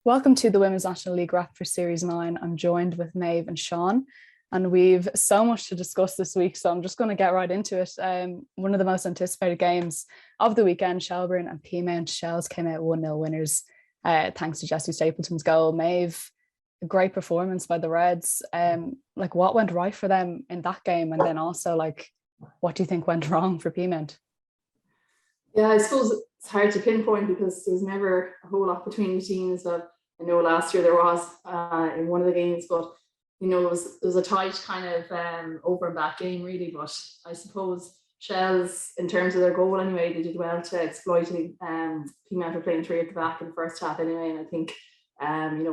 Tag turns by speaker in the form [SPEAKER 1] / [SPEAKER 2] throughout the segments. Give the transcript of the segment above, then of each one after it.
[SPEAKER 1] Welcome to the Women's National League Wrap for Series 9. I'm joined with Méabh and Séan, and we've so much to discuss this week, so I'm just going to get right into it. One of the most anticipated games of the weekend, Shelbourne and Peamount. Shells came out 1-0 winners thanks to Jessie Stapleton's goal. Méabh, a great performance by the Reds. What went right for them in that game? And then also, what do you think went wrong for Peamount?
[SPEAKER 2] Yeah, I suppose it's hard to pinpoint because there's never a whole lot between the teams. But I know last year there was in one of the games, but it was a tight kind of over and back game really. But I suppose Shells, in terms of their goal anyway, they did well to exploiting. Peamount were playing three at the back in the first half anyway, and I think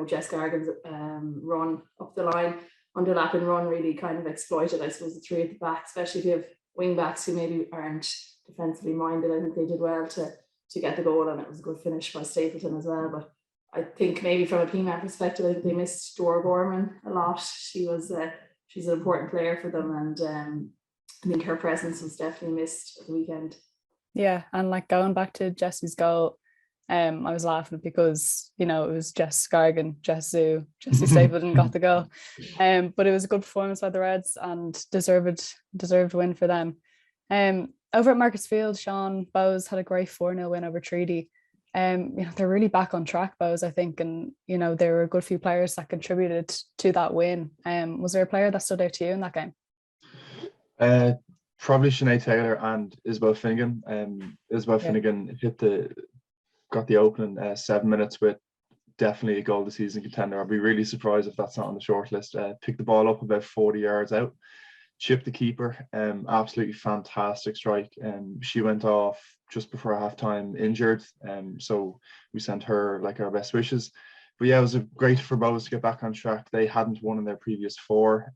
[SPEAKER 2] Jess Gargan's run up the line, underlapping run, really kind of exploited, I suppose, the three at the back, especially if you have wing backs who maybe aren't defensively minded. I think they did well to get the goal, and it was a good finish by Stapleton as well. But I think maybe from a Peamount perspective, I think they missed Dora Gorman a lot. She's an important player for them, and I think her presence was definitely missed at the weekend.
[SPEAKER 1] Yeah, and going back to Jessie's goal, I was laughing because it was Jess Gargan, Jessie Stapleton got the goal, but it was a good performance by the Reds and deserved win for them. Over at Marketsfield, Séan, Bows had a great 4-0 win over Treaty. They're really back on track, Bows, I think, and there were a good few players that contributed to that win. Was there a player that stood out to you in that game?
[SPEAKER 3] Probably Sinead Taylor and Isabel Finnegan. Isabel Finnegan got the opening 7 minutes with definitely a goal of the season contender. I'd be really surprised if that's not on the short list. Picked the ball up about 40 yards out, chipped the keeper. Absolutely fantastic strike. She went off just before halftime injured, so we sent her our best wishes. But yeah, it was great for Bows to get back on track. They hadn't won in their previous four,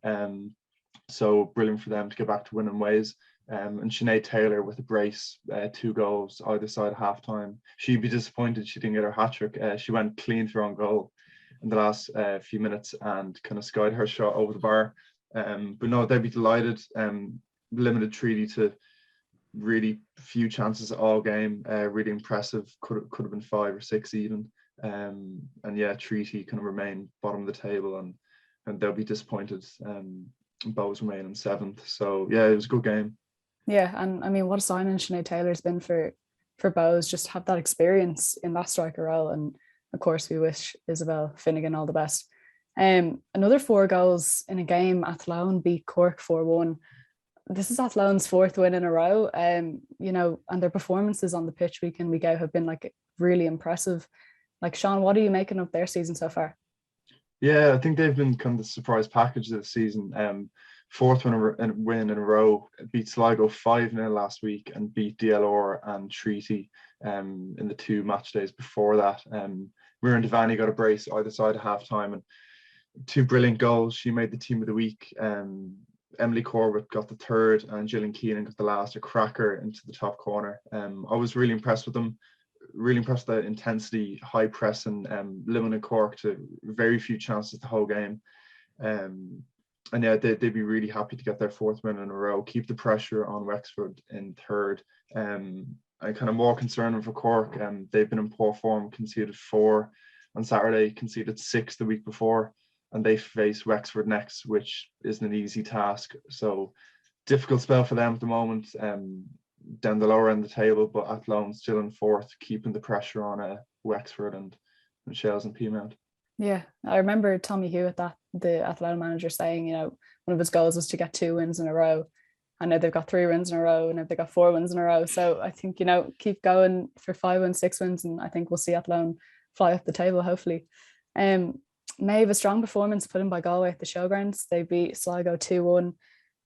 [SPEAKER 3] so brilliant for them to get back to winning ways. And Sinead Taylor with a brace, 2 goals either side of halftime. She'd be disappointed she didn't get her hat trick. She went clean for on goal in the last few minutes and kind of skied her shot over the bar. But no, they'd be delighted. Limited Treaty to really few chances all game. Really impressive. Could have been 5 or 6 even. And yeah, Treaty kind of remain bottom of the table, and they'll be disappointed. Bows remain in 7th. So yeah, it was a good game.
[SPEAKER 1] Yeah, and I mean, what a signing Sinead Taylor's been for Bows, just to have that experience in that striker role. And of course, we wish Isabel Finnegan all the best. Another 4 goals in a game. Athlone beat Cork 4-1. This is Athlone's 4th win in a row. And their performances on the pitch week in, week out have been really impressive. Séan, what are you making of their season so far?
[SPEAKER 3] Yeah, I think they've been kind of the surprise package this season. 4th win in a row. Beat Sligo 5-0 last week and beat DLR and Treaty in the 2 match days before that. Muireann Devaney got a brace either side of halftime, and 2 brilliant goals. She made the team of the week. Emily Corbett got the 3rd, and Gillian Keenan got the last, a cracker into the top corner. I was really impressed with them. Really impressed with the intensity, high pressing, limiting Cork to very few chances the whole game. And yeah, they'd be really happy to get their 4th win in a row, keep the pressure on Wexford in 3rd. I'm kind of more concerned for Cork. They've been in poor form, conceded 4 on Saturday, conceded 6 the week before, and they face Wexford next, which isn't an easy task. So difficult spell for them at the moment, down the lower end of the table, but Athlone still in 4th, keeping the pressure on Wexford and Shells and Peamount.
[SPEAKER 1] Yeah, I remember Tommy Hewitt, the Athlone manager, saying, one of his goals was to get 2 wins in a row. I know they've got 3 wins in a row, and they've got 4 wins in a row. So I think, keep going for 5 wins, 6 wins, and I think we'll see Athlone fly up the table, hopefully. Méabh, a strong performance put in by Galway at the Showgrounds. They beat Sligo 2-1.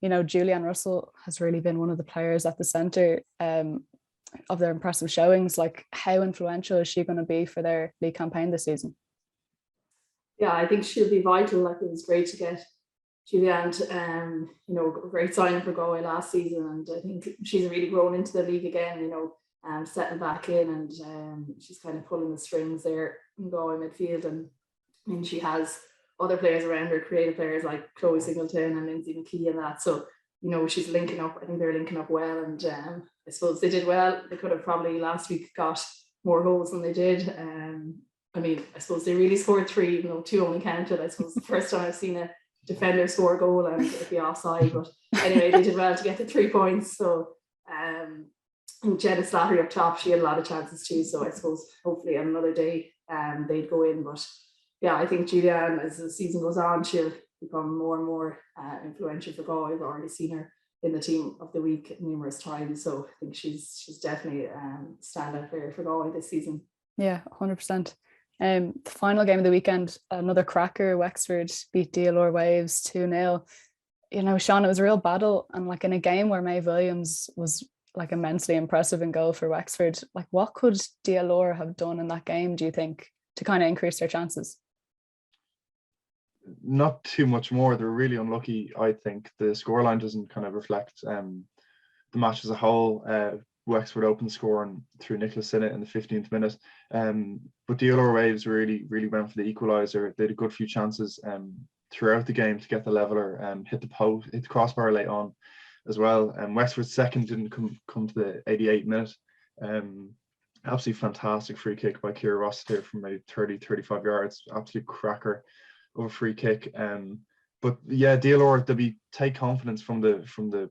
[SPEAKER 1] Julianne Russell has really been one of the players at the centre of their impressive showings. How influential is she going to be for their league campaign this season?
[SPEAKER 2] Yeah, I think she'll be vital. It was great to get Julianne, great signing for Galway last season, and I think she's really grown into the league again, settling back in, and she's kind of pulling the strings there in Galway midfield. And I mean, she has other players around her, creative players like Chloe Singleton and Lindsay McKee and that. So, she's linking up. I think they're linking up well, and I suppose they did well. They could have probably last week got more goals than they did. I mean, I suppose they really scored 3, even though 2 only counted. I suppose the first time I've seen a defender score a goal and it'd be offside. But anyway, they did well to get the 3 points. So Jenna Slattery up top, she had a lot of chances too. So I suppose hopefully on another day they'd go in. But yeah, I think Julianne, as the season goes on, she'll become more and more influential for Galway. I've already seen her in the team of the week numerous times. So I think she's definitely a standout player for Galway this season.
[SPEAKER 1] Yeah, 100%. The final game of the weekend, another cracker. Wexford beat DLR Waves 2-0. You know, Sean, it was a real battle, and like in a game where Méabh Williams was like immensely impressive in goal for Wexford, like what could DLR have done in that game, do you think, to kind of increase their chances?
[SPEAKER 3] Not too much more. They're really unlucky, I think. The scoreline doesn't kind of reflect the match as a whole. Wexford opened scoring through Nicholas Sinnott in the 15th minute. But DLR Waves really went for the equaliser. They had a good few chances throughout the game to get the leveller, hit the crossbar late on as well. And Wexford's second didn't come to the 88th minute. Absolutely fantastic free kick by Ciara Rossiter from maybe 30-35 yards. Absolute cracker of a free kick. But yeah, DLR, they'll take confidence from the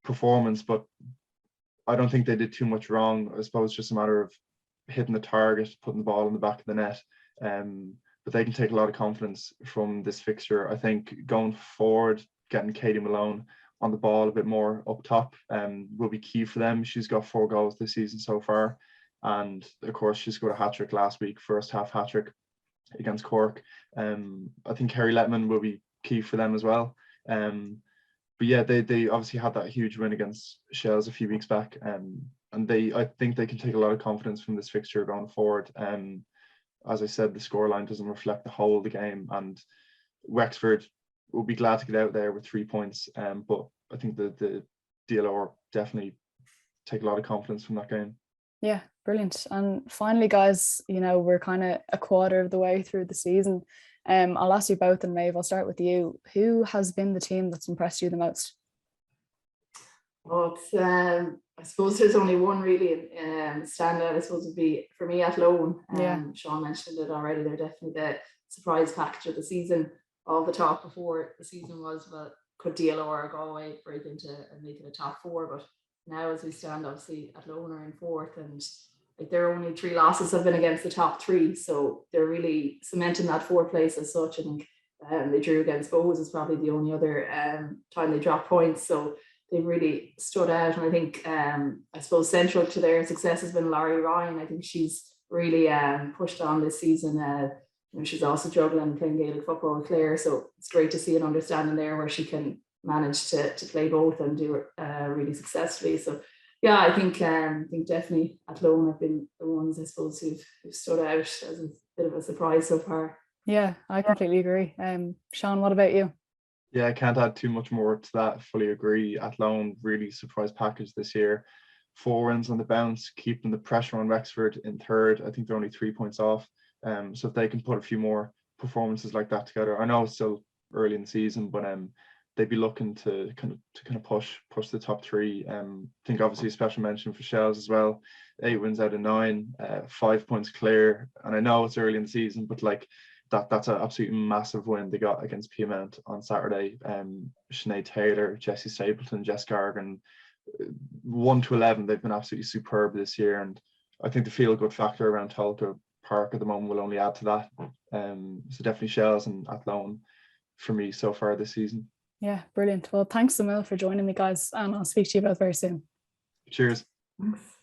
[SPEAKER 3] performance, but I don't think they did too much wrong. I suppose it's just a matter of hitting the target, putting the ball in the back of the net. But they can take a lot of confidence from this fixture. I think going forward, getting Katie Malone on the ball a bit more up top will be key for them. She's got 4 goals this season so far. And of course, she's got a hat-trick last week, first half hat-trick against Cork. I think Kerry Letman will be key for them as well. But yeah, they obviously had that huge win against Shells a few weeks back, and I think they can take a lot of confidence from this fixture going forward. As I said, the scoreline doesn't reflect the whole of the game, and Wexford will be glad to get out there with 3 points. But I think the DLR definitely take a lot of confidence from that game.
[SPEAKER 1] Yeah, brilliant. And finally, guys, you know, we're kind of a quarter of the way through the season. I'll ask you both, and Méabh, I'll start with you. Who has been the team that's impressed you the most?
[SPEAKER 2] Well, it's, I suppose there's only one really standout. I suppose would be for me Athlone. Sean mentioned it already. They're definitely the surprise package of the season. All the talk before the season was, well, could DLR or Galway break into and make it a top 4? But now, as we stand, obviously Athlone are in 4th, and like their only 3 losses have been against the top 3, so they're really cementing that 4th place as such. I think they drew against Bows is probably the only other time they dropped points, so they've really stood out. And I think I suppose central to their success has been Laurie Ryan. I think she's really pushed on this season. You know, she's also juggling playing Gaelic football with Clare, so it's great to see an understanding there where she can manage to play both and do it really successfully. So yeah, I think definitely Athlone have been the ones, I suppose, who've stood out as a bit of a surprise so far.
[SPEAKER 1] Yeah, I completely agree. Sean, what about you?
[SPEAKER 3] Yeah, I can't add too much more to that. Fully agree. Athlone really surprise package this year. 4 wins on the bounce, keeping the pressure on Wexford in 3rd. I think they're only 3 points off. So if they can put a few more performances like that together, I know it's still early in the season, but they'd be looking to kind of push the top 3. I think obviously a special mention for Shells as well. 8 wins out of 9, 5 points clear. And I know it's early in the season, but like that's an absolutely massive win they got against Peamount on Saturday. Sinead Taylor, Jessie Stapleton, Jess Gargan, 1 to 11. They've been absolutely superb this year, and I think the feel good factor around Tolka Park at the moment will only add to that. So definitely Shells and Athlone for me so far this season.
[SPEAKER 1] Yeah, brilliant. Well, thanks so much for joining me, guys, and I'll speak to you both very soon.
[SPEAKER 3] Cheers.
[SPEAKER 2] Thanks.